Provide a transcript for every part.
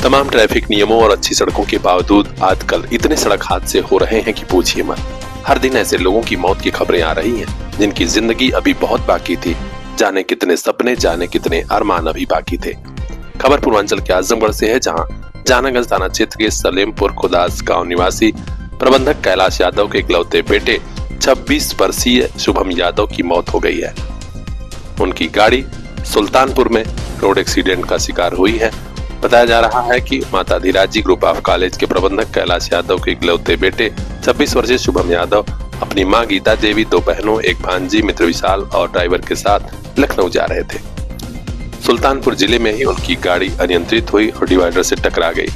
तमाम ट्रैफिक नियमों और अच्छी सड़कों के बावजूद आजकल इतने सड़क हादसे हो रहे हैं कि पूछिए मत। हर दिन ऐसे लोगों की मौत की खबरें आ रही हैं जिनकी जिंदगी अभी बहुत बाकी थी। जाने कितने सपने, जाने कितने अरमान अभी बाकी थे। खबर पूर्वांचल के आजमगढ़ से है, जहां जानागंज थाना क्षेत्र के सलेमपुर खुदास गांव निवासी प्रबंधक कैलाश यादव के इकलौते बेटे 26 वर्षीय शुभम यादव की मौत हो गई है। उनकी गाड़ी सुल्तानपुर में रोड एक्सीडेंट का शिकार हुई है। बताया जा रहा है कि माता धीराजी ग्रुप ऑफ कॉलेज के प्रबंधक कैलाश यादव के इकलौते बेटे 26 वर्षीय शुभम यादव अपनी मां गीता देवी, 2 बहनों, एक भांजी मित्र विशाल और ड्राइवर के साथ लखनऊ जा रहे थे। सुल्तानपुर जिले में ही उनकी गाड़ी अनियंत्रित हुई और डिवाइडर से टकरा गई।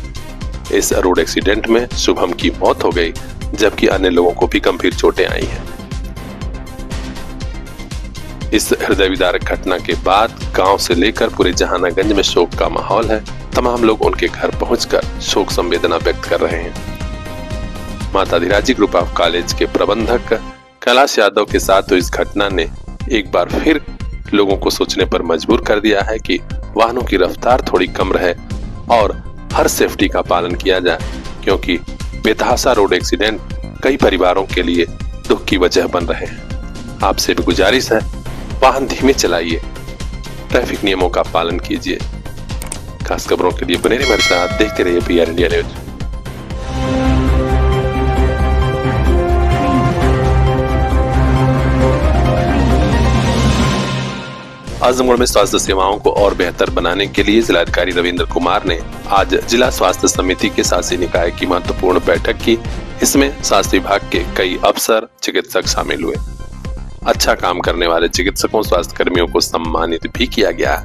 इस रोड एक्सीडेंट में शुभम की मौत हो गई, जबकि अन्य लोगों को भी गंभीर चोटें आई हैं। इस हृदय विदारक घटना के बाद गांव से लेकर पूरे जहानागंज में शोक का माहौल है। तमाम लोग उनके घर पहुंचकर शोक संवेदना व्यक्त कर रहे हैं। माता धीराजी ग्रुप ऑफ कॉलेज के प्रबंधक कैलाश यादव के साथ तो इस घटना ने एक बार फिर लोगों को सोचने पर मजबूर कर दिया है कि वाहनों की रफ्तार थोड़ी कम रहे और हर सेफ्टी का पालन किया जाए, क्योंकि बेतहाशा रोड एक्सीडेंट कई परिवारों के लिए दुख की वजह बन रहे हैं। आपसे भी गुजारिश है, वाहन धीमे चलाइए, ट्रैफिक नियमों का पालन कीजिए। खास खबरों के लिए बने रहिए हमारे साथ, देखते रहिए PR इंडिया न्यूज। आजमगढ़ में स्वास्थ्य सेवाओं को और बेहतर बनाने के लिए जिलाधिकारी रविंद्र कुमार ने आज जिला स्वास्थ्य समिति के शासी निकाय की महत्वपूर्ण बैठक की। इसमें स्वास्थ्य विभाग के कई अफसर, चिकित्सक शामिल हुए। अच्छा काम करने वाले चिकित्सकों, स्वास्थ्य कर्मियों को सम्मानित भी किया गया।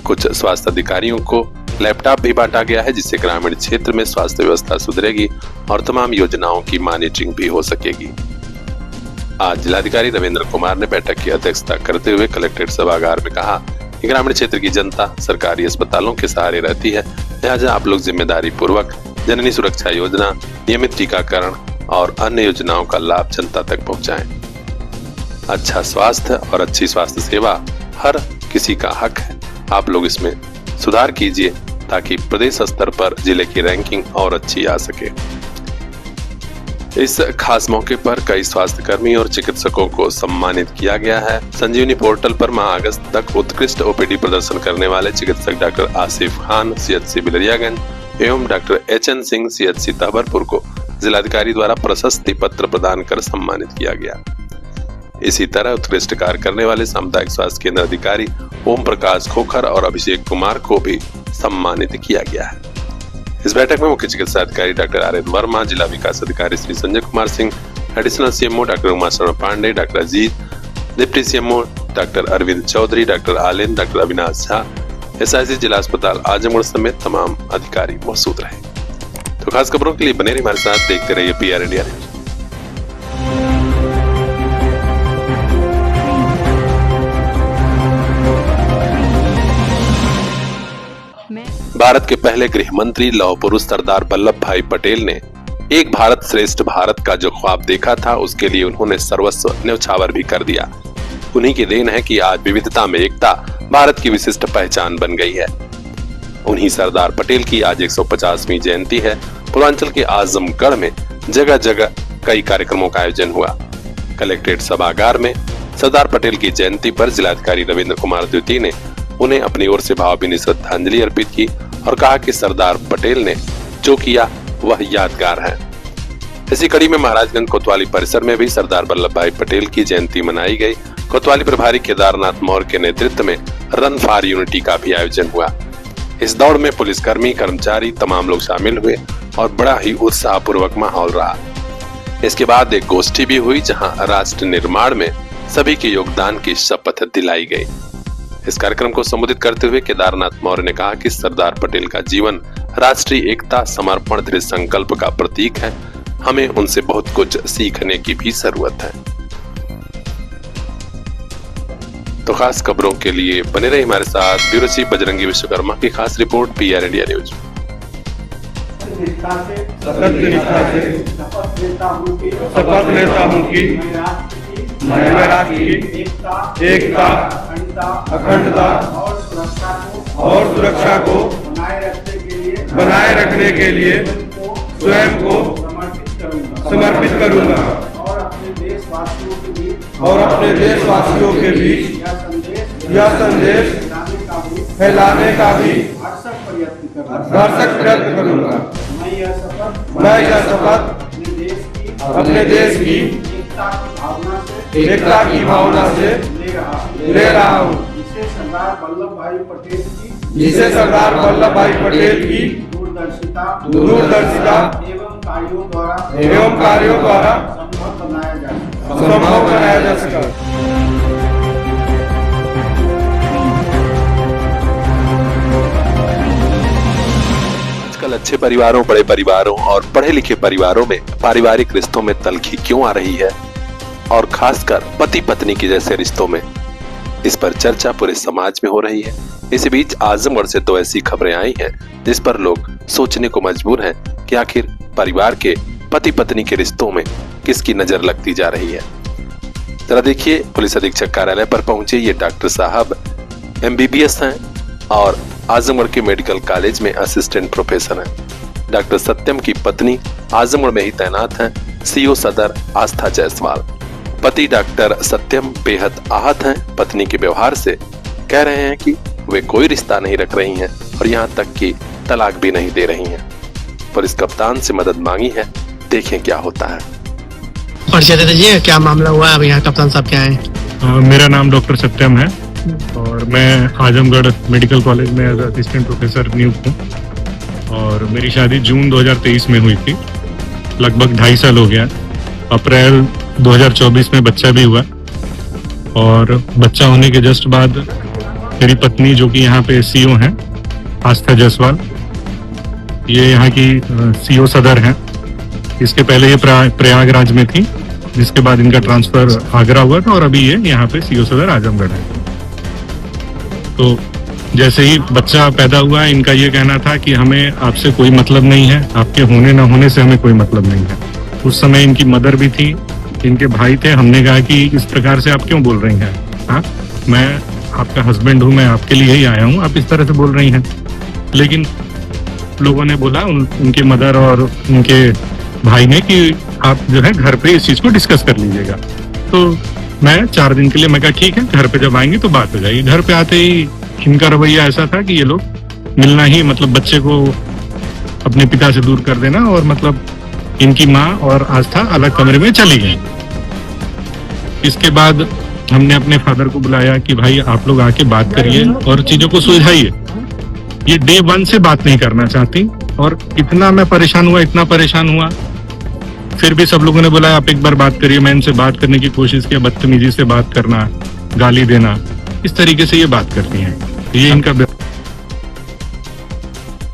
कुछ स्वास्थ्य अधिकारियों को लैपटॉप भी बांटा गया है, जिससे ग्रामीण क्षेत्र में स्वास्थ्य व्यवस्था सुधरेगी और तमाम योजनाओं की मॉनिटरिंग भी हो सकेगी। आज जिलाधिकारी रविंद्र कुमार ने बैठक की अध्यक्षता करते हुए कलेक्ट्रेट सभागार में कहा कि ग्रामीण क्षेत्र की जनता सरकारी अस्पतालों के सहारे रहती है, लिहाजा आप लोग जिम्मेदारी पूर्वक जननी सुरक्षा योजना, नियमित टीकाकरण और अन्य योजनाओं का लाभ जनता तक पहुंचाएं। अच्छा स्वास्थ्य और अच्छी स्वास्थ्य सेवा हर किसी का हक है। आप लोग इसमें सुधार कीजिए ताकि प्रदेश स्तर पर जिले की रैंकिंग और अच्छी आ सके। इस खास मौके पर कई स्वास्थ्य कर्मी और चिकित्सकों को सम्मानित किया गया है। संजीवनी पोर्टल पर माह अगस्त तक उत्कृष्ट OPD प्रदर्शन करने वाले चिकित्सक डॉक्टर आसिफ खान, CHC बिलरियागंज एवं doctor HN Singh, CHC Tahbarpur को जिलाधिकारी द्वारा प्रशस्ति पत्र प्रदान कर सम्मानित किया गया। इसी तरह उत्कृष्ट कार्य करने वाले सामुदायिक स्वास्थ्य केंद्र अधिकारी ओम प्रकाश खोखर और अभिषेक कुमार को भी सम्मानित किया गया है। इस बैठक में मुख्य चिकित्सा अधिकारी डॉक्टर RN वर्मा, जिला विकास अधिकारी Shri Sanjay Kumar Singh, additional CMO doctor Uma Sharan Pandey, doctor Ajit, deputy CMO doctor Arvind Chaudhary, doctor Alin, doctor Avinash Jha, SIC जिला अस्पताल आजमगढ़ समेत तमाम अधिकारी मौजूद रहे। तो खास खबरों के लिए बने रहिए हमारे साथ, देखते रहिए PR इंडिया न्यूज। भारत के पहले गृह मंत्री लौह पुरुष सरदार वल्लभ भाई पटेल ने एक भारत श्रेष्ठ भारत का जो ख्वाब देखा था, उसके लिए उन्होंने सर्वस्व न्यौछावर भी कर दिया। उन्हीं की देन है कि आज विविधता में एकता भारत की विशिष्ट पहचान बन गई है। उन्हीं सरदार पटेल की आज 150वीं जयंती है। पूर्वांचल के आजमगढ़ में जगह जगह कई कार्यक्रमों का आयोजन हुआ। कलेक्ट्रेट सभागार में सरदार पटेल की जयंती पर जिलाधिकारी रविंद्र कुमार द्वितीय ने उन्हें अपनी ओर से भावभीनी श्रद्धांजलि अर्पित की और कहा कि सरदार पटेल ने जो किया वह यादगार है। इसी कड़ी में महाराजगंज कोतवाली परिसर में भी सरदार वल्लभ भाई पटेल की जयंती मनाई गई। कोतवाली प्रभारी केदारनाथ मौर्य के नेतृत्व में रन फॉर यूनिटी का भी आयोजन हुआ। इस दौड़ में पुलिसकर्मी, कर्मचारी, तमाम लोग शामिल हुए और बड़ा ही उत्साहपूर्वक माहौल रहा। इसके बाद एक गोष्ठी भी हुई, जहां राष्ट्र निर्माण में सभी के योगदान की शपथ दिलाई गई। इस कार्यक्रम को संबोधित करते हुए केदारनाथ मौर्य ने कहा कि सरदार पटेल का जीवन राष्ट्रीय एकता, समर्पण, दृढ़ संकल्प का प्रतीक है। हमें उनसे बहुत कुछ सीखने की भी जरूरत है। तो खास खबरों के लिए बने रहिए हमारे साथ। ब्यूरो चीफ बजरंगी विश्वकर्मा की खास रिपोर्ट, PR इंडिया न्यूज। शपथ लेता हूँ कि मैं राष्ट्र की एकता, अखंडता और सुरक्षा को बनाए बनाए रखने के लिए स्वयं को समर्पित करूंगा और अपने देशवासियों के बीच यह संदेश फैलाने का भी भरसक प्रयत्न करूंगा। मैं यह शपथ अपने देश की एकता की भावना से ले रहा हूँ, जिसे सरदार वल्लभ भाई पटेल की दूरदर्शिता एवं कार्यों द्वारा संभव बनाया जा सका। आजकल अच्छे परिवारों, बड़े परिवारों और पढ़े लिखे परिवारों में पारिवारिक रिश्तों में तल्खी क्यों आ रही है, और खासकर पति पत्नी के जैसे रिश्तों में, इस पर चर्चा पूरे समाज में हो रही है। इसी बीच आजमगढ़ से तो ऐसी खबरें आई हैं जिस पर लोग सोचने को मजबूर हैं कि आखिर परिवार के पति पत्नी के रिश्तों में किसकी नजर लगती जा रही है। जरा देखिए, पुलिस अधीक्षक कार्यालय पर पहुंचे ये डॉक्टर साहब MBBS हैं और आजमगढ़ के मेडिकल कॉलेज में असिस्टेंट प्रोफेसर हैं। डॉक्टर सत्यम की पत्नी आजमगढ़ में ही तैनात हैं, CO सदर आस्था जायसवाल। पति डॉक्टर सत्यम बेहद आहत हैं पत्नी के व्यवहार से। कह रहे हैं कि वे कोई रिश्ता नहीं रख रही हैं और यहाँ तक कि तलाक भी नहीं दे रही हैं। पुलिस कप्तान से मदद मांगी है, देखें क्या होता है। परिचय दे दीजिए, क्या मामला हुआ है? अब यहाँ कप्तान साहब क्या है? मेरा नाम डॉक्टर सत्यम है और मैं आजमगढ़ मेडिकल कॉलेज में एज असिस्टेंट प्रोफेसर नियुक्त हूँ। और मेरी शादी जून 2023 में हुई थी, लगभग 2.5 साल हो गया। अप्रैल 2024 में बच्चा भी हुआ और बच्चा होने के जस्ट बाद मेरी पत्नी, जो कि यहाँ पे CO हैं, आस्था जायसवाल, ये यहाँ की CO सदर हैं। इसके पहले ये प्रयागराज में थी, जिसके बाद इनका ट्रांसफर आगरा हुआ था और अभी ये यहाँ पे CO सदर आजमगढ़ है। तो जैसे ही बच्चा पैदा हुआ, इनका ये कहना था कि हमें आपसे कोई मतलब नहीं है, आपके होने ना होने से हमें कोई मतलब नहीं है। उस समय इनकी मदर भी थी, इनके भाई थे। हमने कहा कि इस प्रकार से आप क्यों बोल रही हैं? हाँ, मैं आपका हस्बैंड हूँ, मैं आपके लिए ही आया हूँ, आप इस तरह से बोल रही हैं। लेकिन लोगों ने बोला, उनके मदर और उनके भाई ने, कि आप जो है घर पे इस चीज को डिस्कस कर लीजिएगा। तो मैं 4 दिन के लिए, मैं कहा ठीक है, घर पे जब आएंगे तो बात हो जाएगी। घर पे आते ही इनका रवैया ऐसा था कि ये लोग मिलना ही, मतलब बच्चे को अपने पिता से दूर कर देना, और मतलब इनकी माँ और आस्था अलग कमरे में चली गई। इसके बाद हमने अपने फादर को बुलाया कि भाई आप लोग आके बात करिए और चीजों को सुलझाइए। ये डे 1 से बात नहीं करना चाहती और इतना मैं परेशान हुआ, इतना परेशान हुआ। फिर भी सब लोगों ने बोला आप एक बार बात करिए। मैं इनसे बात करने की कोशिश की, बदतमीजी से बात करना, गाली देना, इस तरीके से ये बात करती हैं। ये इनका।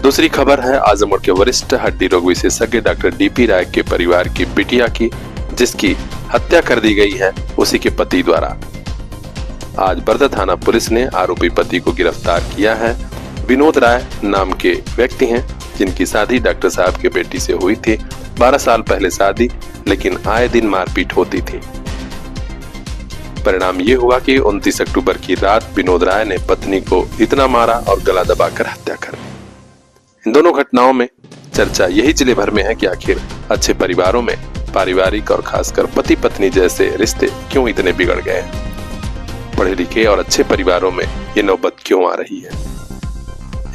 दूसरी खबर है आजमगढ़ के वरिष्ठ हड्डी रोग विशेषज्ञ डॉक्टर DP राय के परिवार की बिटिया की, जिसकी हत्या कर दी गई है उसी के पति द्वारा। आज बरदा थाना पुलिस ने आरोपी पति को गिरफ्तार किया है। विनोद राय नाम के व्यक्ति हैं, जिनकी शादी डॉक्टर साहब के बेटी से हुई थी। 12 साल पहले शादी, लेकिन आए दिन मारपीट होती थी। परिणाम ये हुआ कि 29 अक्टूबर की रात विनोद राय ने पत्नी को इतना मारा और गला दबाकर हत्या कर दी। इन दोनों घटनाओं में चर्चा यही जिले भर में है कि आखिर अच्छे परिवारों में पारिवारिक और खासकर पति पत्नी जैसे रिश्ते क्यों इतने बिगड़ गए हैं। पढ़े लिखे और अच्छे परिवारों में ये नौबत क्यों आ रही है।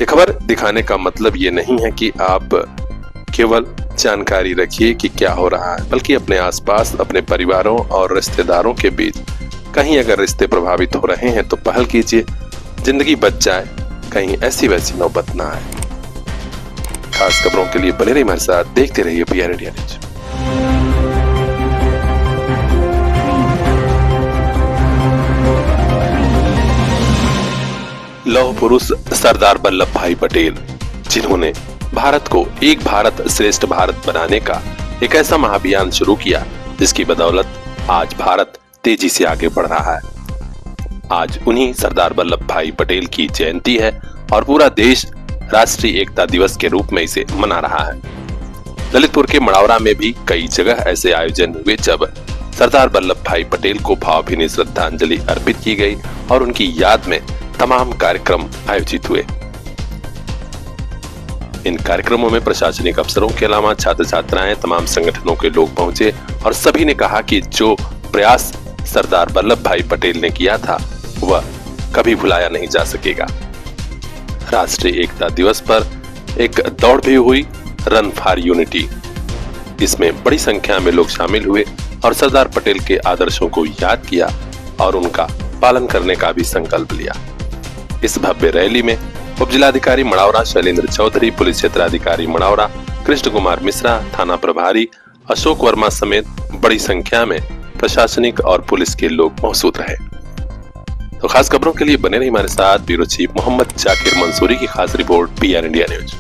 ये खबर दिखाने का मतलब ये नहीं है कि आप केवल जानकारी रखिए कि क्या हो रहा है, बल्कि अपने आसपास अपने परिवारों और रिश्तेदारों के बीच कहीं अगर रिश्ते प्रभावित हो रहे हैं तो पहल कीजिए, जिंदगी बच जाए, कहीं ऐसी वैसी नौबत ना आए। खास खबरों के लिए बने रहिए हमारे साथ, देखते रहिए PR इंडिया न्यूज। लौह पुरुष सरदार वल्लभ भाई पटेल, जिन्होंने भारत को एक भारत श्रेष्ठ भारत बनाने का एक ऐसा महाअभियान शुरू किया, जिसकी बदौलत आज भारत तेजी से आगे बढ़ रहा है। आज उन्हीं सरदार वल्लभ भाई पटेल की जयंती है और पूरा देश राष्ट्रीय एकता दिवस के रूप में इसे मना रहा है। ललितपुर के मड़ावरा में भी कई जगह ऐसे आयोजन हुए जब सरदार वल्लभ भाई पटेल को भावभीनी श्रद्धांजलि अर्पित की गई और उनकी याद में तमाम कार्यक्रम आयोजित हुए। इन कार्यक्रमों में प्रशासनिक अफसरों के अलावा छात्र छात्राएं, तमाम संगठनों के लोग पहुंचे और सभी ने कहा कि जो प्रयास सरदार वल्लभ भाई पटेल ने किया था वह कभी भुलाया नहीं जा सकेगा। राष्ट्रीय एकता दिवस पर एक दौड़ भी हुई, रन फॉर यूनिटी। इसमें बड़ी संख्या में लोग शामिल हुए और सरदार पटेल के आदर्शों को याद किया और उनका पालन करने का भी संकल्प लिया। इस भव्य रैली में उप जिलाधिकारी मढ़ौरा शैलेंद्र चौधरी, पुलिस क्षेत्राधिकारी मढ़ौरा कृष्ण कुमार मिश्रा, थाना प्रभारी अशोक वर्मा समेत बड़ी संख्या में प्रशासनिक और पुलिस के लोग मौजूद रहे। तो खास खबरों के लिए बने रहिए हमारे साथ। ब्यूरो चीफ मोहम्मद जाकिर मंसूरी की खास रिपोर्ट, PR इंडिया न्यूज।